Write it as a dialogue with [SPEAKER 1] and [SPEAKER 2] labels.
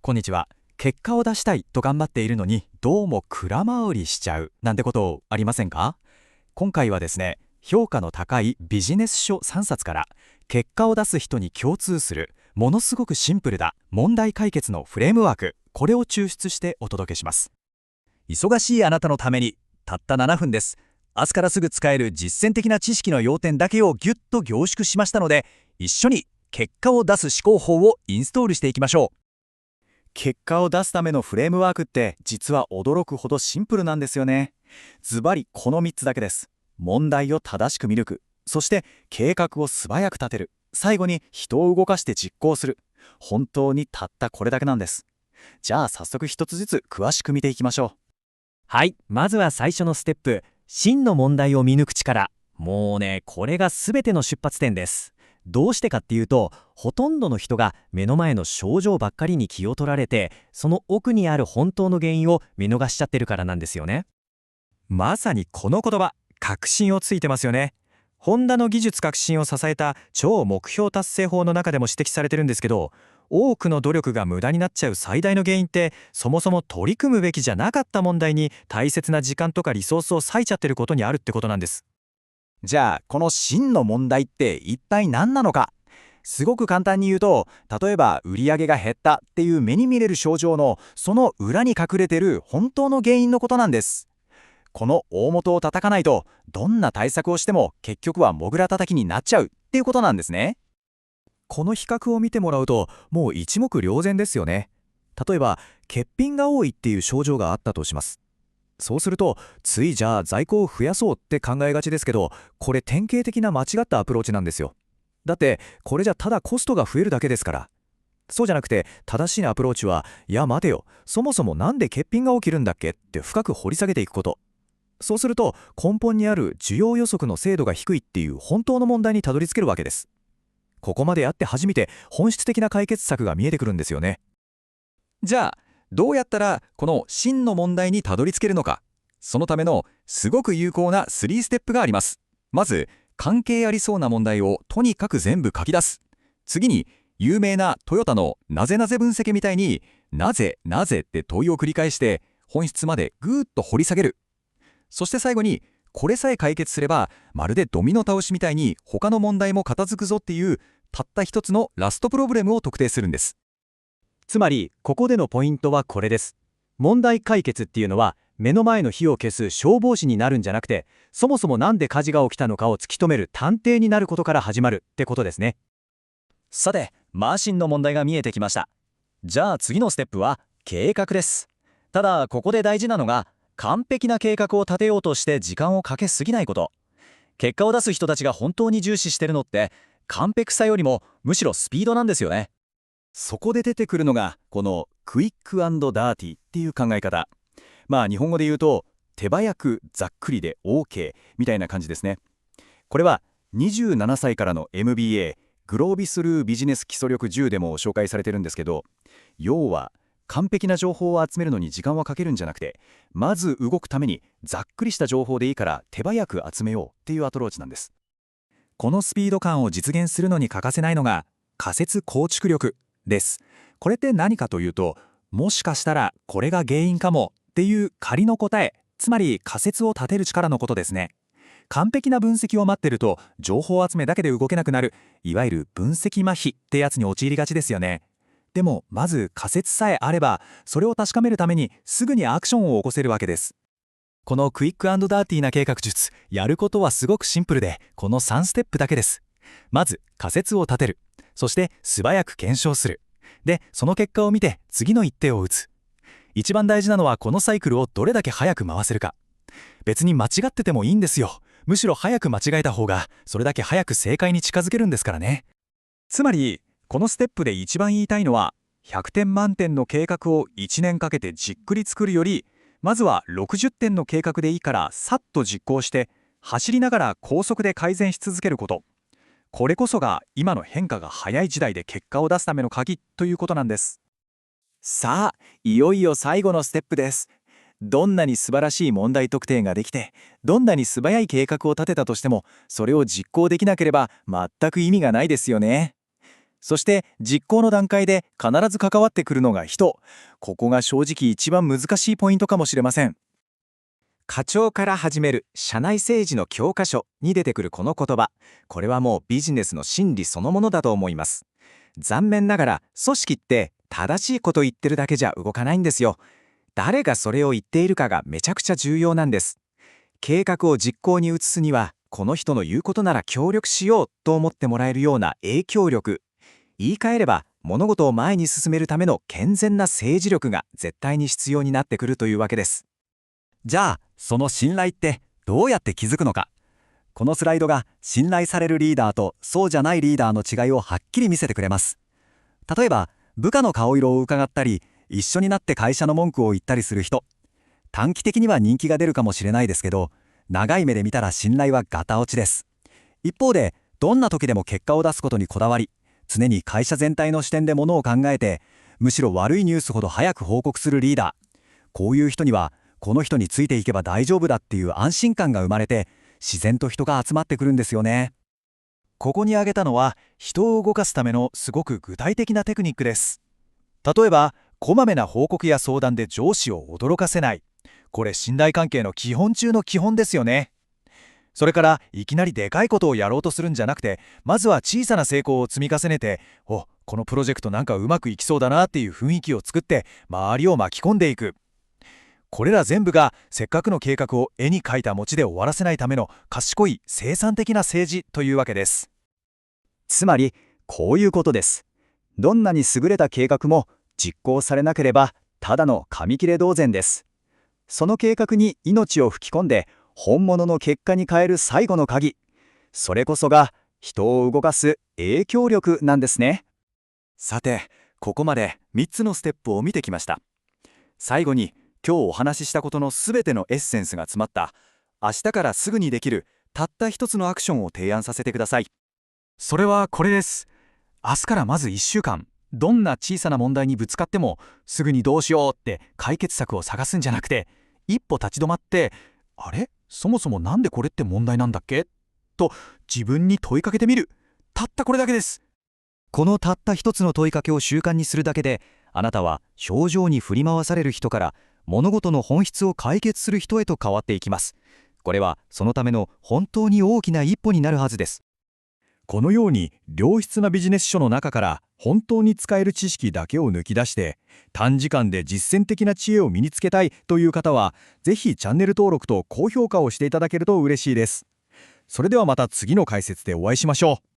[SPEAKER 1] こんにちは。結果を出したいと頑張っているのにどうも空回りしちゃうなんてことありませんか？今回はですね、評価の高いビジネス書3冊から結果を出す人に共通するものすごくシンプルな問題解決のフレームワーク、これを抽出してお届けします。
[SPEAKER 2] 忙しいあなたのためにたった7分です。明日からすぐ使える実践的な知識の要点だけをぎゅっと凝縮しましたので、一緒に結果を出す思考法をインストールしていきましょう。
[SPEAKER 3] 結果を出すためのフレームワークって実は驚くほどシンプルなんですよね。ズバリこの3つだけです。問題を正しく見抜く。そして計画を素早く立てる。最後に人を動かして実行する。本当にたったこれだけなんです。じゃあ早速一つずつ詳しく見ていきましょう。
[SPEAKER 2] はい、まずは最初のステップ、真の問題を見抜く力。もうね、これが全ての出発点です。どうしてかっていうと、ほとんどの人が目の前の症状ばっかりに気を取られて、その奥にある本当の原因を見逃しちゃってるからなんですよね。まさにこの言葉、確信をついてますよね。ホンダの技術革新を支えた超目標達成法の中でも指摘されてるんですけど、多くの努力が無駄になっちゃう最大の原因って、そもそも取り組むべきじゃなかった問題に大切な時間とかリソースを割いちゃってることにあるってことなんです。
[SPEAKER 3] じゃあこの真の問題って一体何なのか。すごく簡単に言うと、例えば売上が減ったっていう目に見れる症状のその裏に隠れてる本当の原因のことなんです。この大元を叩かないと、どんな対策をしても結局はモグラ叩きになっちゃうっていうことなんですね。
[SPEAKER 1] この比較を見てもらうともう一目瞭然ですよね。例えば欠品が多いっていう症状があったとします。そうするとついじゃあ在庫を増やそうって考えがちですけど、これ典型的な間違ったアプローチなんですよ。だってこれじゃただコストが増えるだけですから。そうじゃなくて、正しいアプローチは、いや待てよ、そもそもなんで欠品が起きるんだっけって深く掘り下げていくこと。そうすると根本にある需要予測の精度が低いっていう本当の問題にたどり着けるわけです。ここまでやって初めて本質的な解決策が見えてくるんですよね。
[SPEAKER 4] じゃあどうやったらこの真の問題にたどり着けるのか。そのためのすごく有効な3ステップがあります。まず関係ありそうな問題をとにかく全部書き出す。次に有名なトヨタのなぜなぜ分析みたいになぜなぜって問いを繰り返して本質までぐーっと掘り下げる。そして最後にこれさえ解決すればまるでドミノ倒しみたいに他の問題も片付くぞっていうたった一つのラストプロブレムを特定するんです。
[SPEAKER 2] つまりここでのポイントはこれです。問題解決っていうのは目の前の火を消す消防士になるんじゃなくて、そもそもなんで火事が起きたのかを突き止める探偵になることから始まるってことですね。
[SPEAKER 3] さて、マシンの問題が見えてきました。じゃあ次のステップは計画です。ただここで大事なのが、完璧な計画を立てようとして時間をかけすぎないこと。結果を出す人たちが本当に重視してるのって完璧さよりもむしろスピードなんですよね。そこで出てくるのがこのクイック&ダーティっていう考え方。日本語で言うと手早くざっくりで OK みたいな感じですね。これは27歳からの MBA グロービスルービジネス基礎力10でも紹介されてるんですけど、要は完璧な情報を集めるのに時間はかけるんじゃなくて、まず動くためにざっくりした情報でいいから手早く集めようっていうアプローチなんです。
[SPEAKER 1] このスピード感を実現するのに欠かせないのが仮説構築力です。これって何かというと、もしかしたらこれが原因かもっていう仮の答え、つまり仮説を立てる力のことですね。完璧な分析を待ってると情報集めだけで動けなくなる、いわゆる分析麻痺ってやつに陥りがちですよね。でもまず仮説さえあれば、それを確かめるためにすぐにアクションを起こせるわけです。このクイック&ダーティーな計画術、やることはすごくシンプルで、この3ステップだけです。まず仮説を立てる。そして素早く検証する。で、その結果を見て次の一手を打つ。一番大事なのはこのサイクルをどれだけ早く回せるか。別に間違っててもいいんですよ。むしろ早く間違えた方がそれだけ早く正解に近づけるんですからね。
[SPEAKER 4] つまりこのステップで一番言いたいのは、100点満点の計画を1年かけてじっくり作るより、まずは60点の計画でいいからさっと実行して走りながら高速で改善し続けること。これこそが今の変化が早い時代で結果を出すための鍵ということなんです。
[SPEAKER 3] さあ、いよいよ最後のステップです。どんなに素晴らしい問題特定ができて、どんなに素早い計画を立てたとしても、それを実行できなければ全く意味がないですよね。
[SPEAKER 1] そして実行の段階で必ず関わってくるのが人。ここが正直一番難しいポイントかもしれません。
[SPEAKER 3] 課長から始める社内政治の教科書に出てくるこの言葉、これはもうビジネスの真理そのものだと思います。残念ながら組織って正しいこと言ってるだけじゃ動かないんですよ。誰がそれを言っているかがめちゃくちゃ重要なんです。計画を実行に移すには、この人の言うことなら協力しようと思ってもらえるような影響力、言い換えれば物事を前に進めるための健全な政治力が絶対に必要になってくるというわけです。
[SPEAKER 4] じゃあ、その信頼ってどうやって気づくのか。このスライドが信頼されるリーダーとそうじゃないリーダーの違いをはっきり見せてくれます。例えば、部下の顔色を伺ったり、一緒になって会社の文句を言ったりする人。短期的には人気が出るかもしれないですけど、長い目で見たら信頼はガタ落ちです。一方で、どんな時でも結果を出すことにこだわり、常に会社全体の視点でものを考えて、むしろ悪いニュースほど早く報告するリーダー。こういう人には、この人についていけば大丈夫だっていう安心感が生まれて、自然と人が集まってくるんですよね。
[SPEAKER 1] ここに挙げたのは、人を動かすためのすごく具体的なテクニックです。例えば、こまめな報告や相談で上司を驚かせない。これ信頼関係の基本中の基本ですよね。それから、いきなりでかいことをやろうとするんじゃなくて、まずは小さな成功を積み重ねて、このプロジェクトなんかうまくいきそうだなっていう雰囲気を作って、周りを巻き込んでいく。これら全部がせっかくの計画を絵に描いた餅で終わらせないための賢い生産的な政治というわけです。
[SPEAKER 3] つまりこういうことです。どんなに優れた計画も実行されなければただの紙切れ同然です。その計画に命を吹き込んで本物の結果に変える最後の鍵、それこそが人を動かす影響力なんですね。
[SPEAKER 1] さて、ここまで3つのステップを見てきました。最後に今日お話ししたことのすべてのエッセンスが詰まった明日からすぐにできるたった一つのアクションを提案させてください。それはこれです。明日からまず1週間、どんな小さな問題にぶつかってもすぐにどうしようって解決策を探すんじゃなくて、一歩立ち止まって、あれ？そもそもなんでこれって問題なんだっけ？と自分に問いかけてみる。たったこれだけです。
[SPEAKER 3] このたった一つの問いかけを習慣にするだけで、あなたは表情に振り回される人から物事の本質を解決する人へと変わっていきます。これはそのための本当に大きな一歩になるはずです。
[SPEAKER 1] このように良質なビジネス書の中から本当に使える知識だけを抜き出して短時間で実践的な知恵を身につけたいという方は、ぜひチャンネル登録と高評価をしていただけると嬉しいです。それではまた次の解説でお会いしましょう。